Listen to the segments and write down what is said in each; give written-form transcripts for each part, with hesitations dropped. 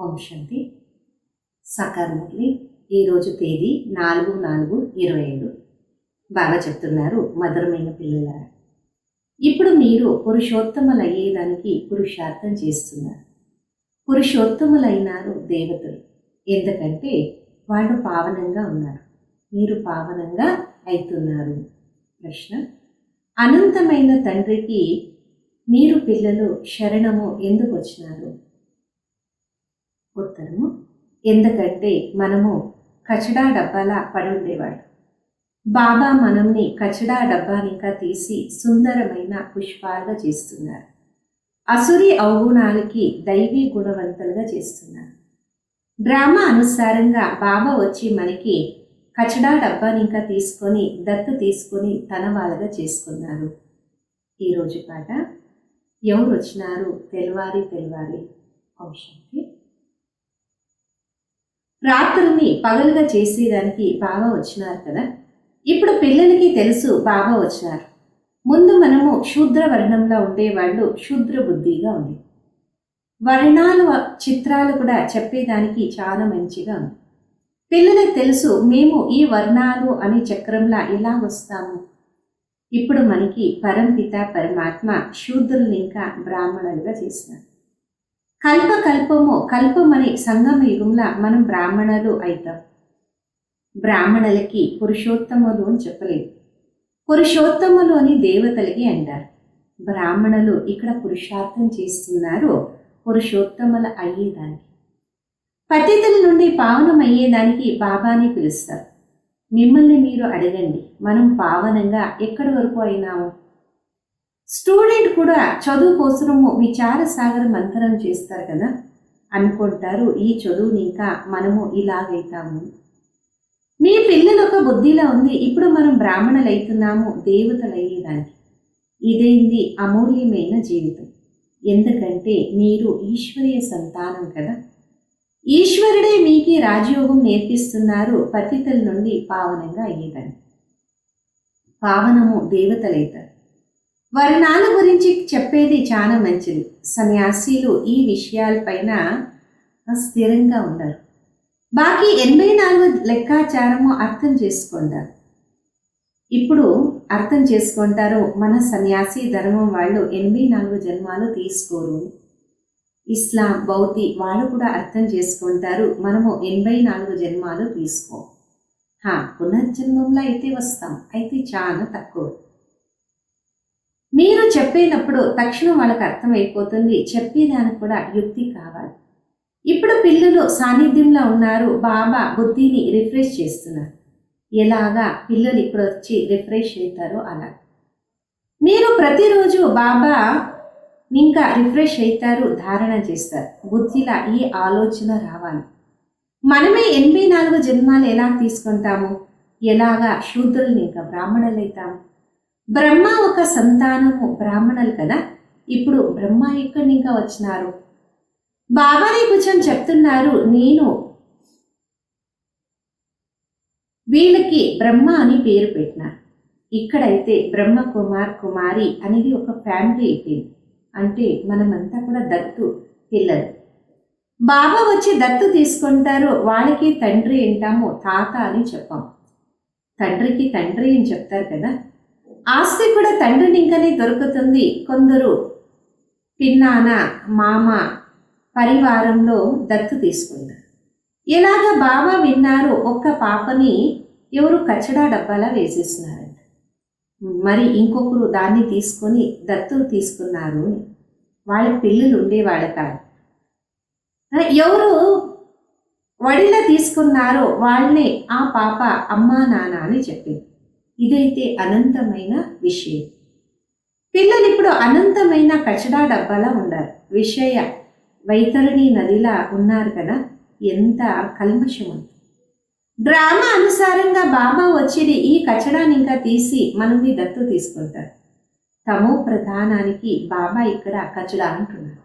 ఓం శాంతి. సాకార్ మురళి. ఈరోజు తేదీ 4/4/27. బాబా చెప్తున్నారు, మధురమైన పిల్లలారా, ఇప్పుడు మీరు పురుషోత్తములయ్యేదానికి పురుషార్థం చేస్తున్నారు. పురుషోత్తములైనారు దేవతలు, ఎందుకంటే వాళ్ళు పావనంగా ఉన్నారు. మీరు పావనంగా అవుతున్నారు. ప్రశ్న: అనంతమైన తండ్రికి మీరు పిల్లలు శరణము ఎందుకు వచ్చినారు? ఉత్తరము: ఎందుకంటే మనము కచడా డబ్బాలా పడి ఉండేవాడు. బాబా మనల్ని కచడా డబ్బానికా తీసి సుందరమైన పుష్పాలుగా చేస్తున్నారు. అసురి అవగుణాలకి దైవీ గుణవంతులుగా చేస్తున్నారు. డ్రామా అనుసారంగా బాబా వచ్చి మనకి కచడా డబ్బానికా తీసుకొని దత్తు తీసుకొని తన వాళ్ళగా చేసుకున్నారు. ఈరోజు పాట: ఎవరు వచ్చినారు తెల్వారి తెల్వారి. వంశానికి రాత్రుల్ని పగలుగా చేసేదానికి బాబా వచ్చినారు కదా. ఇప్పుడు పిల్లలకి తెలుసు బాబా వచ్చినారు. ముందు మనము శూద్ర వర్ణంలో ఉండేవాళ్ళు శూద్ర బుద్ధిగా ఉంది. వర్ణాలు చిత్రాలు కూడా చెప్పేదానికి చాలా మంచిగా ఉంది. పిల్లలకు తెలుసు మేము ఈ వర్ణాలు అనే చక్రంలా ఎలా వస్తాము. ఇప్పుడు మనకి పరంపిత పరమాత్మ శూద్రుల్ని ఇంకా బ్రాహ్మణులుగా చేసినారు. కల్పమని సంగమ యుగంలో మనం బ్రాహ్మణులు అవుతాం. బ్రాహ్మణులకి పురుషోత్తములు అని చెప్పలేదు. పురుషోత్తములు అని దేవతలకి అంటారు. బ్రాహ్మణులు ఇక్కడ పురుషార్థం చేస్తున్నారు పురుషోత్తములు అయ్యేదానికి. పతితుల నుండి పావనం అయ్యేదానికి బాబాని పిలుస్తారు. మిమ్మల్ని మీరు అడగండి, మనం పావనంగా ఎక్కడి వరకు అయినాము? స్టూడెంట్ కూడా చదువు కోసము విచార సాగర మంతనం చేస్తారు కదా. అనుకుంటారు ఈ చదువుని ఇంకా మనము ఇలాగైతాము. మీ పిల్లలు ఒక బుద్ధిలో ఉంది. ఇప్పుడు మనం బ్రాహ్మణులు అవుతున్నాము దేవతలు అయ్యేదానికి. ఇదేంది అమూల్యమైన జీవితం. ఎందుకంటే మీరు ఈశ్వరీయ సంతానం కదా. ఈశ్వరుడే మీకి రాజయోగం నేర్పిస్తున్నారు పతితుల నుండి పావనంగా అయ్యేదాన్ని. పావనము దేవతలైతారు. వర్ణాల గురించి చెప్పేది చాలా మంచిది. సన్యాసీలు ఈ విషయాలపైన స్థిరంగా ఉండరు. బాకీ 84 లెక్కాచారము అర్థం చేసుకుంటారు. ఇప్పుడు అర్థం చేసుకుంటారు మన సన్యాసి ధర్మం వాళ్ళు 84 జన్మాలు తీసుకోరు. ఇస్లాం బౌద్ధి వాళ్ళు కూడా అర్థం చేసుకుంటారు మనము 84 జన్మాలు తీసుకో. పునర్జన్మంలో అయితే వస్తాం, అయితే చాలా తక్కువ. మీరు చెప్పేటప్పుడు తక్షణం వాళ్ళకి అర్థమైపోతుంది. చెప్పేదానికి కూడా యుక్తి కావాలి. ఇప్పుడు పిల్లలు సాన్నిధ్యంలో ఉన్నారు. బాబా బుద్ధిని రిఫ్రెష్ చేస్తున్నారు. ఎలాగా పిల్లలు ఇప్పుడు వచ్చి రిఫ్రెష్ అవుతారో అలా మీరు ప్రతిరోజు బాబా ఇంకా రిఫ్రెష్ అవుతారు, ధారణ చేస్తారు. బుద్ధిలా ఈ ఆలోచన రావాలి. మనమే 84 జన్మాలు ఎలా తీసుకుంటాము? ఎలాగా శూద్రుల్ని ఇంకా బ్రాహ్మణులు అవుతాము. బ్రహ్మ ఒక సంతానము, బ్రాహ్మణులు కదా. ఇప్పుడు బ్రహ్మ ఎక్కడి ఇంకా వచ్చినారు? బాబాని కొంచెం చెప్తున్నారు, నేను వీళ్ళకి బ్రహ్మ అని పేరు పెట్టినారు. ఇక్కడైతే బ్రహ్మ కుమార్ కుమారి అనేది ఒక ఫ్యామిలీ అయిపోయింది. అంటే మనమంతా కూడా దత్తు పిల్లలు. బాబా వచ్చి దత్తు తీసుకుంటారు. వాళ్ళకి తండ్రి ఏంటాము తాత అని చెప్పాం. తండ్రికి తండ్రి అని చెప్తారు కదా. ఆస్తి కూడా తండ్రిని ఇంకనే దొరుకుతుంది. కొందరు పిన్నాన మామ పరివారంలో దత్తు తీసుకుంటారు. ఎలాగ బాబా విన్నారు, ఒక్క పాపని ఎవరు కచడా డబ్బాలా వేసేస్తున్నారంట. మరి ఇంకొకరు దాన్ని తీసుకొని దత్తు తీసుకున్నారు. వాళ్ళ పిల్లలు ఉండేవాళ్ళ కాదు. ఎవరు వడిలా తీసుకున్నారో వాళ్ళనే ఆ పాప అమ్మా నాన్న అని చెప్పింది. ఇదైతే అనంతమైన విషయం. పిల్లలు ఇప్పుడు అనంతమైన కచడా డబ్బాలా ఉన్నారు. విషయ వైతరణి నదిలా ఉన్నారు కదా. ఎంత కల్మషం ఉంది. డ్రామా అనుసారంగా బాబా వచ్చేది ఈ కచడాన్ని ఇంకా తీసి మనల్ని దత్తు తీసుకుంటారు. తమో ప్రధానానికి బాబా ఇక్కడ కచడా అంటున్నారు.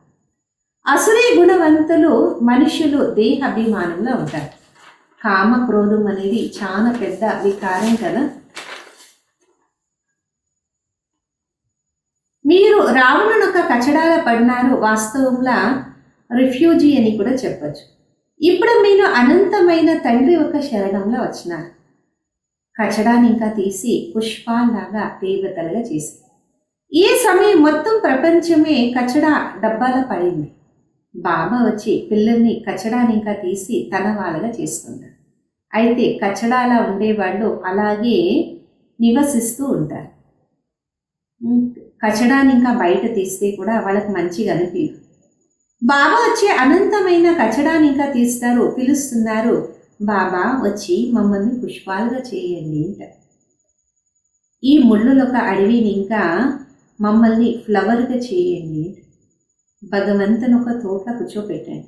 అసురీ గుణవంతులు మనుషులు దేహాభిమానంలో ఉంటారు. కామ క్రోధం అనేది చాలా పెద్ద వికారం కదా. మీరు రావణుని ఒక కచడాల పడినారు. వాస్తవంలో రిఫ్యూజీ అని కూడా చెప్పచ్చు. ఇప్పుడు మీరు అనంతమైన తండ్రి ఒక శరణంలో వచ్చినారు. కచడాన్ని ఇంకా తీసి పుష్పాల్లాగా దేవతలుగా చేసి ఈ సమయం మొత్తం ప్రపంచమే కచడా డబ్బాల పడింది. బాబా వచ్చి పిల్లల్ని కచడాన్ని ఇంకా తీసి తన వాళ్ళగా చేస్తున్నారు. అయితే కచడాలా ఉండేవాళ్ళు అలాగే నివసిస్తూ ఉంటారు. కచడాన్ని ఇంకా బయట తీస్తే కూడా వాళ్ళకి మంచిగా అనిపించదు. బాబా వచ్చి అనంతమైన కచడాన్ని ఇంకా తీస్తారు, పిలుస్తున్నారు. బాబా వచ్చి మమ్మల్ని పుష్పాలుగా చేయండి అంట. ఈ ముళ్ళులొక అడవిని ఇంకా మమ్మల్ని ఫ్లవర్గా చేయండి. భగవంతుని ఒక తోట కూర్చోపెట్టండి.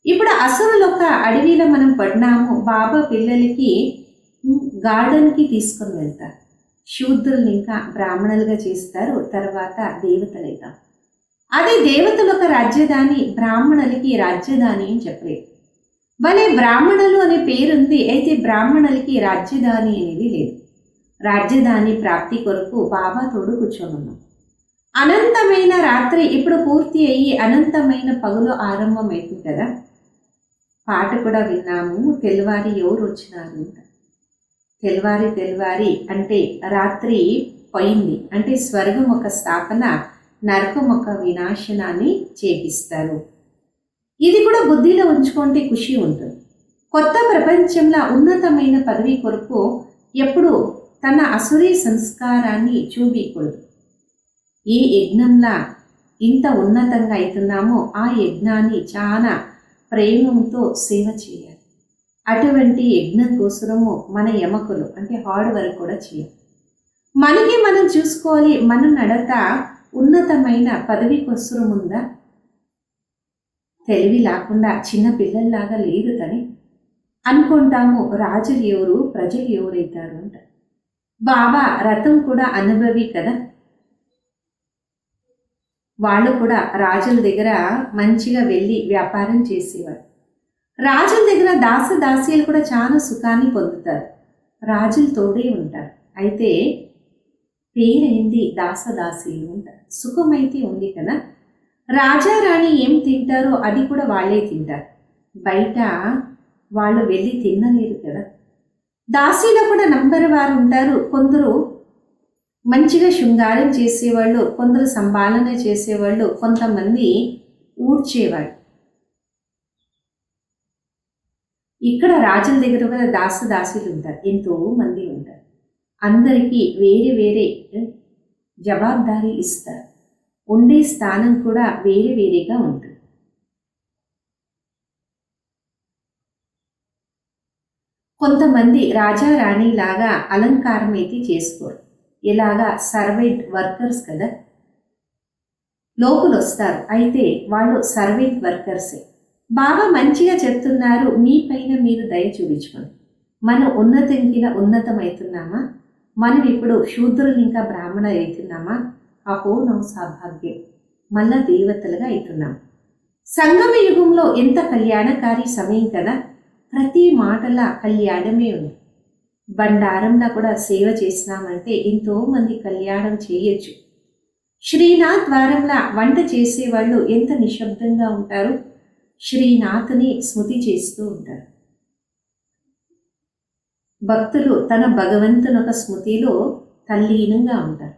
ఇప్పుడు అసురులొక అడవిలో మనం పడినాము. బాబా పిల్లలకి గార్డెన్కి తీసుకొని వెళ్తారు. శూద్రుల్ని ఇంకా బ్రాహ్మణులుగా చేస్తారు, తర్వాత దేవతలైతాం. అదే దేవతలు ఒక రాజ్యదాని, బ్రాహ్మణులకి రాజ్యదాని అని చెప్పలేదు. భలే బ్రాహ్మణులు అనే పేరుంది, అయితే బ్రాహ్మణులకి రాజ్యదాని అనేది లేదు. రాజ్యదాని ప్రాప్తి కొరకు బాబా తోడు కూర్చోనున్నాం. అనంతమైన రాత్రి ఇప్పుడు పూర్తి అయ్యి అనంతమైన పగులు ఆరంభమవుతుంది కదా. పాట కూడా విన్నాము, తెల్లవారి ఎవరు వచ్చినారు. తెల్లవారి అంటే రాత్రి పోయింది అంటే స్వర్గం ఒక స్థాపన, నరకం ఒక వినాశనాన్ని చేపిస్తారు. ఇది కూడా బుద్ధిలో ఉంచుకుంటే ఖుషి ఉంటుంది. కొత్త ప్రపంచంలో ఉన్నతమైన పదవి కొరకు ఎప్పుడు తన అసురీ సంస్కారాన్ని చూపించకూడదు. ఏ యజ్ఞంలా ఇంత ఉన్నతంగా అవుతున్నామో ఆ యజ్ఞాన్ని చాలా ప్రేమంతో సేవ చేయాలి. అటువంటి యజ్ఞం కోసము మన యమకులు అంటే హార్డ్ వర్క్ కూడా చేయాలి. మనకి మనం చూసుకోవాలి, మన నడత ఉన్నతమైన పదవి కోసరం ఉందా. తెలివి లేకుండా చిన్న పిల్లల్లాగా లేదు తని అనుకుంటాము. రాజులు ఎవరు, ప్రజలు ఎవరైతారు అంట. బాబా రథం కూడా అనుభవి కదా. వాళ్ళు కూడా రాజుల దగ్గర మంచిగా వెళ్ళి వ్యాపారం చేసేవారు. రాజుల దగ్గర దాసదాసీలు కూడా చాలా సుఖాన్ని పొందుతారు. రాజులు తోడే ఉంటారు. అయితే పేరేంది దాసదాసీలు ఉంటారు. సుఖమైతే ఉంది కదా. రాజారాణి ఏం తింటారో అది కూడా వాళ్ళే తింటారు. బయట వాళ్ళు వెళ్ళి తినలేరు కదా. దాసీలో కూడా నంబర్ వారు ఉంటారు. కొందరు మంచిగా శృంగారం చేసేవాళ్ళు, కొందరు సంభాలన చేసేవాళ్ళు, కొంతమంది ఊడ్చేవాళ్ళు. ఇక్కడ రాజుల దగ్గర కూడా దాసదాసీలు ఉంటారు, ఎంతో మంది ఉంటారు. అందరికీ వేరే వేరే జవాబాదారీ ఇస్తారు. ఉండే స్థానం కూడా వేరే వేరేగా ఉంటుంది. కొంతమంది రాజా రాణి లాగా అలంకారం అయితే చేసుకోరు. ఇలాగా సర్వెంట్ వర్కర్స్ కదా. లోకులు వస్తారు, అయితే వాళ్ళు సర్వెంట్ వర్కర్సే. బాగా మంచిగా చెప్తున్నారు, మీ పైన మీరు దయ చూపించుకోండి. మనం ఉన్నతమవుతున్నామా? మనం ఇప్పుడు శూద్రులు ఇంకా బ్రాహ్మణ అవుతున్నామా? అహో నవ సౌభాగ్యం, మళ్ళా దేవతలుగా అవుతున్నాం. సంగమ యుగంలో ఎంత కళ్యాణకారి సమయం కదా. ప్రతి మాటలా కళ్యాణమే ఉంది. బండారంలో కూడా సేవ చేసినామంటే ఎంతో మంది కళ్యాణం చేయొచ్చు. శ్రీనాథ్ ద్వారంలా వంట చేసేవాళ్ళు ఎంత నిశ్శబ్దంగా ఉంటారు. శ్రీనాథ్ని స్మృతి చేస్తూ ఉంటారు. భక్తులు తన భగవంతుని ఒక స్మృతిలో తల్లీనంగా ఉంటారు.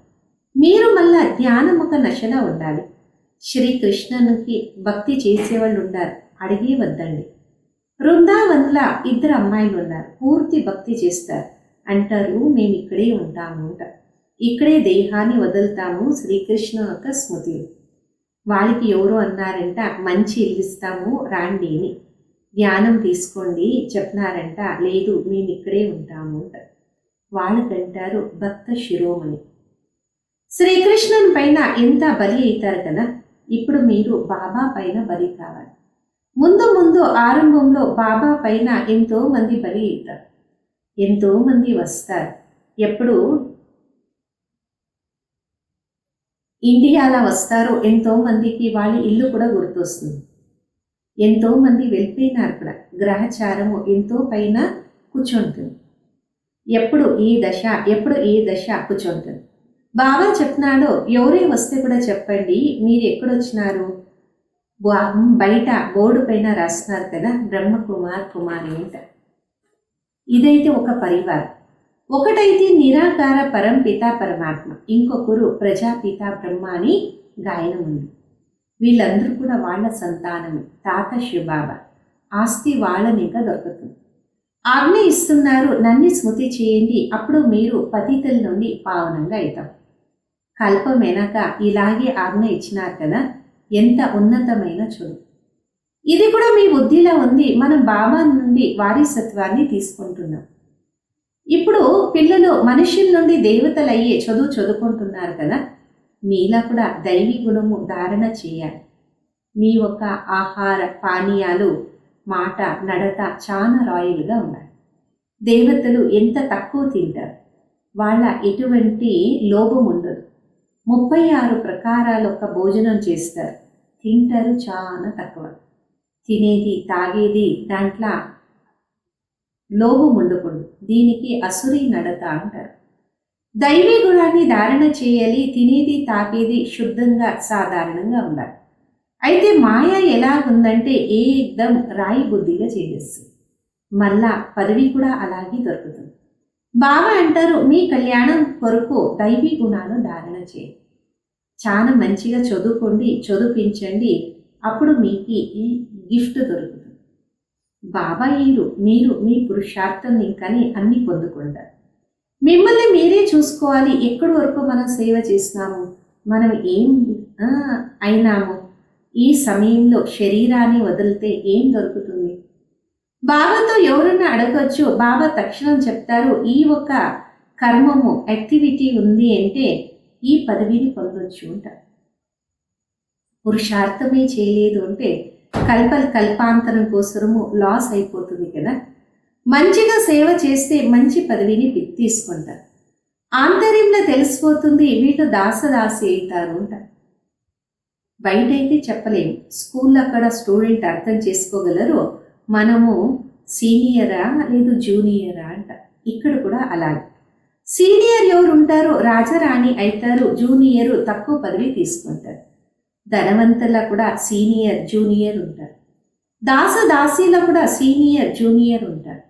మీరు మళ్ళా ధ్యానం ఒక నశలా ఉండాలి. శ్రీకృష్ణునికి భక్తి చేసేవాళ్ళు ఉంటారు, అడిగే వద్దండి. బృందావన్లా 2 అమ్మాయిలు ఉన్నారు, పూర్తి భక్తి చేస్తారు. అంటారు మేము ఇక్కడే ఉంటాము అంట, ఇక్కడే దేహాన్ని వదులుతాము శ్రీకృష్ణ యొక్క స్మృతిలో. వాళ్ళకి ఎవరు అన్నారంట, మంచి ఇల్లు ఇస్తాము రాండి అని, ధ్యానం తీసుకోండి చెప్పినారంట. లేదు మేము ఇక్కడే ఉంటాము అంట. వాళ్ళకంటారు భక్త శిరోమణి. శ్రీకృష్ణుని పైన ఎంత బలి అవుతారు కదా. ఇప్పుడు మీరు బాబా పైన బలి కావాలి. ముందు ఆరంభంలో బాబా పైన ఎంతో మంది బలి అవుతారు, ఎంతో మంది వస్తారు. ఎప్పుడు ఇండియాలో వస్తారో ఎంతో మందికి వాళ్ళ ఇల్లు కూడా గుర్తొస్తుంది. ఎంతో మంది వెళ్ళిపోయినారు కూడా. గ్రహచారము ఎంతో పైన కూర్చుంటుంది. ఎప్పుడు ఈ దశ కూర్చుంటుంది. బాబా చెప్తున్నాడు, ఎవరే వస్తే కూడా చెప్పండి మీరు ఎక్కడొచ్చినారు. బయట బోర్డు పైన రాస్తున్నారు కదా, బ్రహ్మకుమార్ కుమారి అంట. ఇదైతే ఒక పరివారం. ఒకటైతే నిరాకార పరంపిత పరమాత్మ, ఇంకొకరు ప్రజాపిత బ్రహ్మ అని గాయనం ఉంది. వీళ్ళందరూ కూడా వాళ్ళ సంతానము. తాత శివబాబా ఆస్తి వాళ్ళని ఇంకా దొరుకుతుంది. ఆజ్ఞ ఇస్తున్నారు, నన్ను స్మృతి చేయండి, అప్పుడు మీరు పతితుల నుండి పావనంగా అవుతాం. కల్పం వెనక ఇలాగే ఆజ్ఞ ఇచ్చినారు కదా, ఎంత ఉన్నతమైన చూడు. ఇది కూడా మీ బుద్ధిలో ఉంది. మనం బాబా నుండి వారసత్వాన్ని తీసుకుంటున్నాం. ఇప్పుడు పిల్లలు మనుషుల నుండి దేవతలు అయ్యే చదువుకుంటున్నారు కదా, మీలా కూడా దైవీ గుణము ధారణ చేయాలి. మీ యొక్క ఆహార పానీయాలు, మాట, నడత చాలా రాయల్గా ఉండాలి. దేవతలు ఎంత తక్కువ తింటారు, వాళ్ళ ఎటువంటి లోభం ఉండదు. 36 ప్రకారాల ఒక భోజనం చేస్తారు, తింటారు చాలా తక్కువ. తినేది తాగేది దాంట్లో లోభం ఉండకూడదు. దీనికి అసురీ నడత అంటారు. దైవీ గుణాన్ని ధారణ చేయాలి. తినేది తాగేది శుద్ధంగా సాధారణంగా ఉండాలి. అయితే మాయ ఎలాగుందంటే ఏకదం రాయి బుద్ధిగా చేసేస్తుంది. మళ్ళా పదవి కూడా అలాగే దొరుకుతుంది. బాబా అంటారు, మీ కళ్యాణం కొరకు దైవీ గుణాలు ధారణ చేయండి. చాలా మంచిగా చదువుకోండి, చదివించండి, అప్పుడు మీకు ఈ గిఫ్ట్ దొరుకుతుంది. బాబా మీరు మీ పురుషార్థం ఇంకని అన్ని పొందుకుంటారు. మిమ్మల్ని మీరే చూసుకోవాలి. ఎక్కడి వరకు మనం సేవ చేసినాము, మనం ఏం అయినాము, ఈ సమయంలో శరీరాన్ని వదిలితే ఏం దొరుకుతుంది? బాబాతో ఎవరన్నా అడగవచ్చు. బాబా తక్షణం చెప్తారు, ఈ ఒక కర్మము యాక్టివిటీ ఉంది అంటే ఈ పదవిని పొందొచ్చు అంటారు. పురుషార్థమే చేయలేదు అంటే కల్పాంతరం కోసము లాస్ అయిపోతుంది కదా. మంచిగా సేవ చేస్తే మంచి పదవిని తీసుకుంటారు. ఆంతర్యంలో తెలిసిపోతుంది, వీళ్ళు దాసదాసి అవుతారు అంటారు. బయట అయితే చెప్పలేము. స్కూల్లో అక్కడ స్టూడెంట్ అర్థం చేసుకోగలరు, మనము సీనియరా లేదు జూనియరా అంట. ఇక్కడ కూడా అలాగే. సీనియర్ ఎవరు ఉంటారో రాజారాణి అవుతారు, జూనియర్ తక్కువ పదవి తీసుకుంటారు. ధనవంతుల కూడా సీనియర్ జూనియర్ ఉంటారు. దాసదాసీలో కూడా సీనియర్ జూనియర్ ఉంటారు.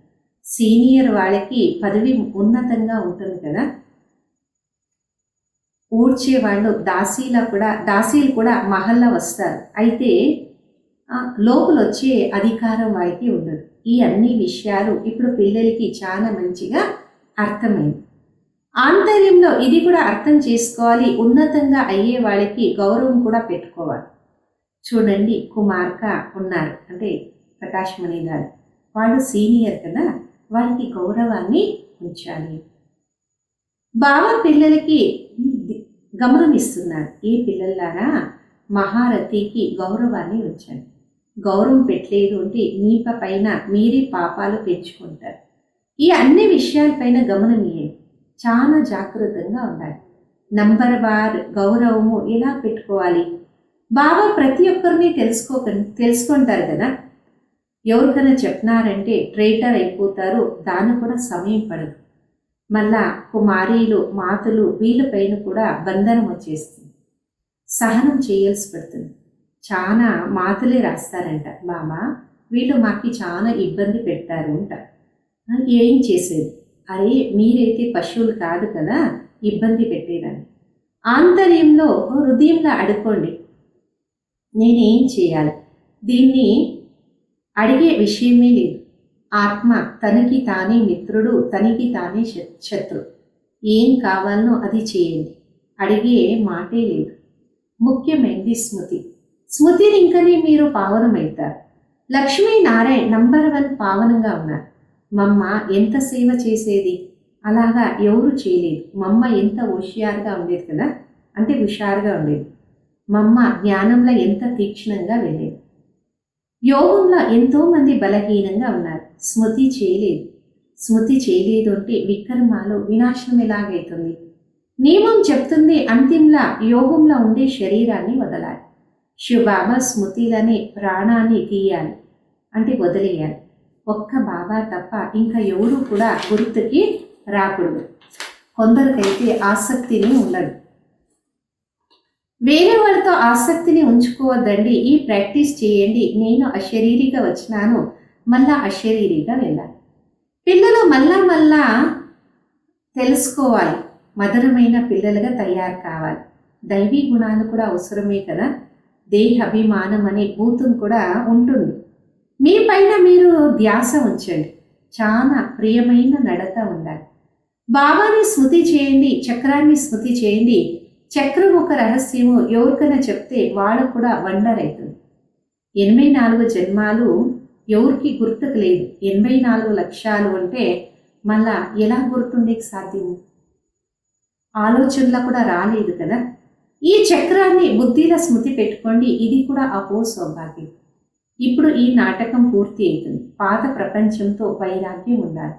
సీనియర్ వాళ్ళకి పదవి ఉన్నతంగా ఉంటుంది కదా. ఊడ్చేవాళ్ళు దాసీలు కూడా మహల్లా వస్తారు. అయితే లోపల వచ్చే అధికారం వాళ్ళకి ఉండదు. ఈ అన్ని విషయాలు ఇప్పుడు పిల్లలకి చాలా మంచిగా అర్థమైంది. ఆంతర్యంలో ఇది కూడా అర్థం చేసుకోవాలి. ఉన్నతంగా అయ్యే వాళ్ళకి గౌరవం కూడా పెట్టుకోవాలి. చూడండి, కుమార్క ఉన్నారు అంటే ప్రకాష్ మణి గారు, వాళ్ళు సీనియర్ కదా, వాళ్ళకి గౌరవాన్ని ఉంచాలి. బాబా పిల్లలకి గమనం ఇస్తున్నారు, ఈ పిల్లలారా మహారథికి గౌరవాన్ని ఉంచండి. గౌరవం పెట్టలేదు అంటే మీ పైన మీరే పాపాలు పెంచుకుంటారు. ఈ అన్ని విషయాలపైన గమనం ఇవ్వండి. చాలా జాగ్రత్తగా ఉండాలి. నంబర్ వార్ గౌరవము ఎలా పెట్టుకోవాలి. బాబా ప్రతి ఒక్కరిని తెలుసుకుంటారు కదా. ఎవరికైనా చెప్పినారంటే ట్రేటర్ అయిపోతారు, దానికి కూడా సమయం పడదు. మళ్ళా కుమారీలు మాతలు వీళ్ళపైన కూడా బంధనం వచ్చేస్తుంది, సహనం చేయాల్సి పడుతుంది. చాలా మాతలే రాస్తారంట, బాబా వీళ్ళు మాకు చాలా ఇబ్బంది పెడతారు అంట. ఏం చేసేది? అరే మీరైతే పశువులు కాదు కదా ఇబ్బంది పెట్టేదాన్ని. ఆంతర్యంలో హృదయంలో అడుకోండి, నేనేం చేయాలి? దీన్ని అడిగే విషయమే లేదు. ఆత్మ తనకి తానే మిత్రుడు, తనకి తానే శత్రు. ఏం కావాలనో అది చేయండి, అడిగే మాటే లేదు. ముఖ్యమైనది స్మృతి. స్మృతిని ఇంకనే మీరు పావనమవుతారు. లక్ష్మీనారాయణ నంబర్ 1 పావనంగా ఉన్నారు. మమ్మ ఎంత సేవ చేసేది, అలాగా ఎవరు చేయలేదు. మమ్మ ఎంత హుషారుగా ఉండేది కదా, అంటే హుషారుగా ఉండేది. మమ్మ జ్ఞానంలో ఎంత తీక్షణంగా వెళ్ళేది. యోగంలో ఎంతోమంది బలహీనంగా ఉన్నారు. స్మృతి చేయలేదు అంటే వికర్మాలు వినాశనం ఎలాగైతుంది? నియమం చెప్తుంది, అంతింలా యోగంలో ఉండే శరీరాన్ని వదలాలి. శివబాబా స్మృతిలనే ప్రాణాన్ని తీయాలి అంటే వదిలేయాలి. ఒక్క బాబా తప్ప ఇంకా ఎవరు కూడా గుర్తుకి రాకూడదు. కొందరికైతే ఆసక్తిని ఉండదు. వేరే వాళ్ళతో ఆసక్తిని ఉంచుకోవద్దండి. ఈ ప్రాక్టీస్ చేయండి. నేను అశరీరిగా వచ్చినాను, మళ్ళా అశరీరిగా వెళ్ళాలి. పిల్లలు మళ్ళా మళ్ళా తెలుసుకోవాలి, మధురమైన పిల్లలుగా తయారు కావాలి. దైవీ గుణాలు కూడా అవసరమే కదా. దేహాభిమానం అనే భూతం కూడా ఉంటుంది. మీ పైన మీరు ధ్యాస ఉంచండి. చాలా ప్రియమైన నడత ఉండాలి. బాబాని స్మృతి చేయండి, చక్రాన్ని స్మృతి చేయండి. చక్రం ఒక రహస్యము ఎవరికైనా చెప్తే వాళ్ళు కూడా వండర్ అవుతుంది. 84 జన్మాలు ఎవరికి గుర్తుకు లేదు. 84 లక్షలు అంటే మళ్ళా ఎలా గుర్తుండేకి సాధ్యము? ఆలోచనలో కూడా రాలేదు కదా. ఈ చక్రాన్ని బుద్ధిలో స్మృతి పెట్టుకోండి. ఇది కూడా అపో సౌభాగ్యం. ఇప్పుడు ఈ నాటకం పూర్తి అవుతుంది. పాత ప్రపంచంతో వైరాగ్యం ఉండాలి.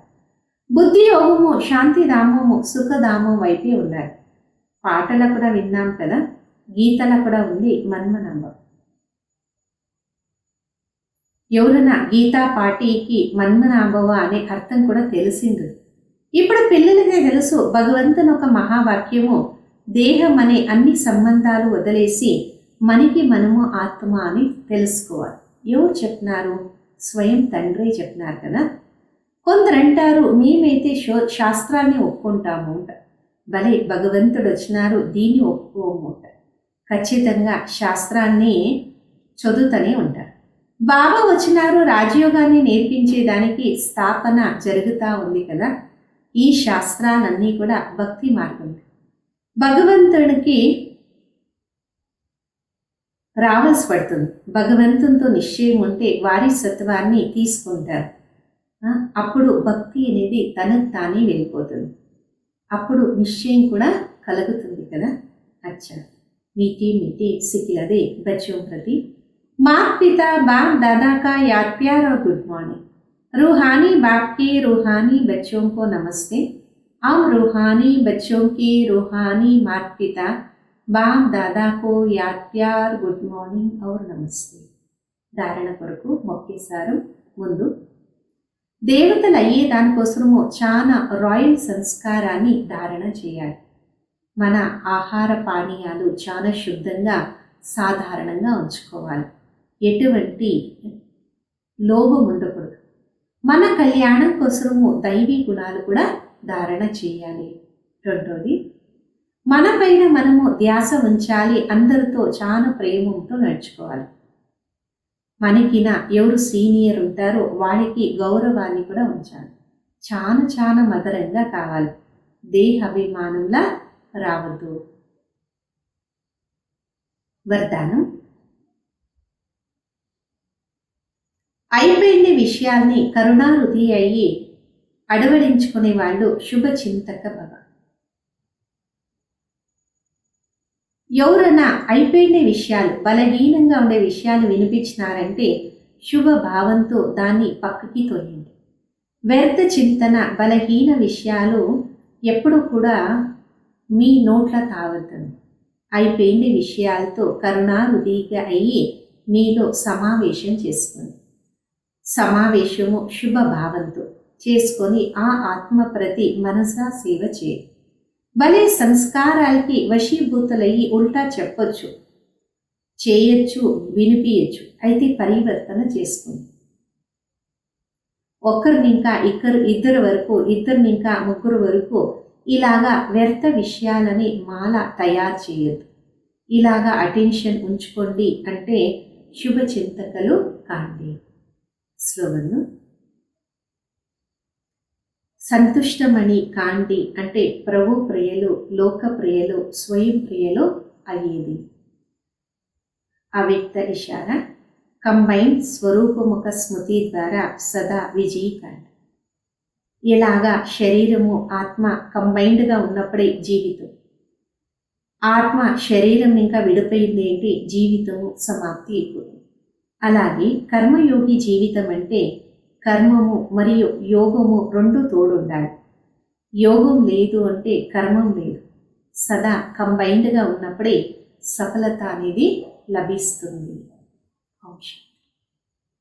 బుద్ధి యోగము, శాంతిధామము, సుఖధామం వైపే ఉండాలి. పాటలు కూడా విన్నాం కదా, గీతల కూడా ఉంది మన్మనాంబం. ఎవరైనా గీతా పార్టీకి మన్మనాంబవ అనే అర్థం కూడా తెలిసింది. ఇప్పుడు పిల్లలకే తెలుసు భగవంతుని ఒక మహావాక్యము, దేహం అనే అన్ని సంబంధాలు వదిలేసి మనకి మనము ఆత్మ అని తెలుసుకోవాలి. ఎవరు చెప్తున్నారు? స్వయం తండ్రి చెప్తున్నారు కదా. కొందరు అంటారు మేమైతే శాస్త్రాన్ని ఒప్పుకుంటాము. భలే, భగవంతుడు వచ్చినారు, దీన్ని ఒప్పుకోము. ఖచ్చితంగా శాస్త్రాన్ని చదువుతూనే ఉంటారు. బాబా వచ్చినారు, రాజయోగాన్ని నేర్పించేదానికి స్థాపన జరుగుతూ ఉంది కదా. ఈ శాస్త్రాలన్నీ కూడా భక్తి మార్గం. భగవంతుడికి రావాల్సి పడుతుంది. భగవంతునితో నిశ్చయం ఉంటే వారి సత్వాన్ని తీసుకుంటారు. అప్పుడు భక్తి అనేది తనకు తానే వెళ్ళిపోతుంది. అప్పుడు నిశ్చయం కూడా కలుగుతుంది కదా. అచ్చా, मीठे मीठे सिखिलदे बच्चों प्रति माता पिता बाप दादा का याद प्यार और गुड मॉर्निंग। रूहानी बाप के रूहानी बच्चों को नमस्ते। हम रूहानी बच्चों के रूहानी माता पिता बाप दादा को याद प्यार गुड मॉर्निंग और नमस्ते। धारण కొరకు మొక్కేశారు. ముందు దేవతలు అయ్యే దానికోసము చాలా రాయల్ సంస్కారాన్ని ధారణ చేయాలి. మన ఆహార పానీయాలు చాలా శుద్ధంగా సాధారణంగా ఉంచుకోవాలి. ఎటువంటి లోభం ఉండకూడదు. మన కళ్యాణం కోసము దైవీ గుణాలు కూడా ధారణ చేయాలి. రెండోది, మన పైన మనము ధ్యాస ఉంచాలి. అందరితో చాలా ప్రేమతో నడుచుకోవాలి. మనకిన ఎవరు సీనియర్ ఉంటారో వాళ్ళకి గౌరవాన్ని కూడా ఉంచాలి. చాలా చాలా మధురంగా కావాలి. దేహాభిమానంలా రావద్దు. వరదానం, అయిపోయిన విషయాల్ని కరుణాహృది అయ్యి అడవడించుకునే వాళ్ళు శుభచింతక భవ. ఎవరైనా అయిపోయిన విషయాలు, బలహీనంగా ఉండే విషయాలు వినిపించినారంటే శుభ భావంతో దాన్ని పక్కకి తోయండి. వ్యర్థ చింతన, బలహీన విషయాలు ఎప్పుడు కూడా మీ నోట్ల తావద్దండి. అయిపోయిన విషయాలతో కరుణాహృదిగా అయ్యి మీలో సమావేశం చేసుకోండి. సమావేశము శుభ భావంతో చేసుకొని ఆ ఆత్మ ప్రతి మనసా సేవ చేయండి. భలే సంస్కారాలకి వశీభూతులయ్యి ఉల్టా చెప్పొచ్చు, చేయొచ్చు, వినిపించచ్చు. అయితే పరివర్తన చేసుకోండి. ఒకరిని ఇంకా ఇద్దరు వరకు, ఇద్దరిని ఇంకా ముగ్గురు వరకు ఇలాగా వ్యర్థ విషయాలని మాల తయారు చేయొద్దు. ఇలాగా అటెన్షన్ ఉంచుకోండి అంటే శుభ చింతకలు కాండి. స్లోగన్ను, సంతుష్టమణి కాండి అంటే ప్రభు ప్రియలు, లోక ప్రియలు, స్వయం ప్రియలు అయ్యేది. అవ్యక్త ఇషారా, కంబైన్ స్వరూపముఖ స్మృతి ద్వారా సదా విజయీ కాండి. ఇలాగా శరీరము ఆత్మ కంబైన్డ్గా ఉన్నప్పుడే జీవితం. ఆత్మ శరీరం ఇంకా విడిపోయింది ఏంటి, జీవితము సమాప్తి అయిపోతుంది. అలాగే కర్మయోగి జీవితం అంటే కర్మము మరియు యోగము రెండు తోడుండాలి. యోగం లేదు అంటే కర్మం లేదు. సదా కంబైన్డ్గా ఉన్నప్పుడే సఫలత అనేది లభిస్తుంది. అంశం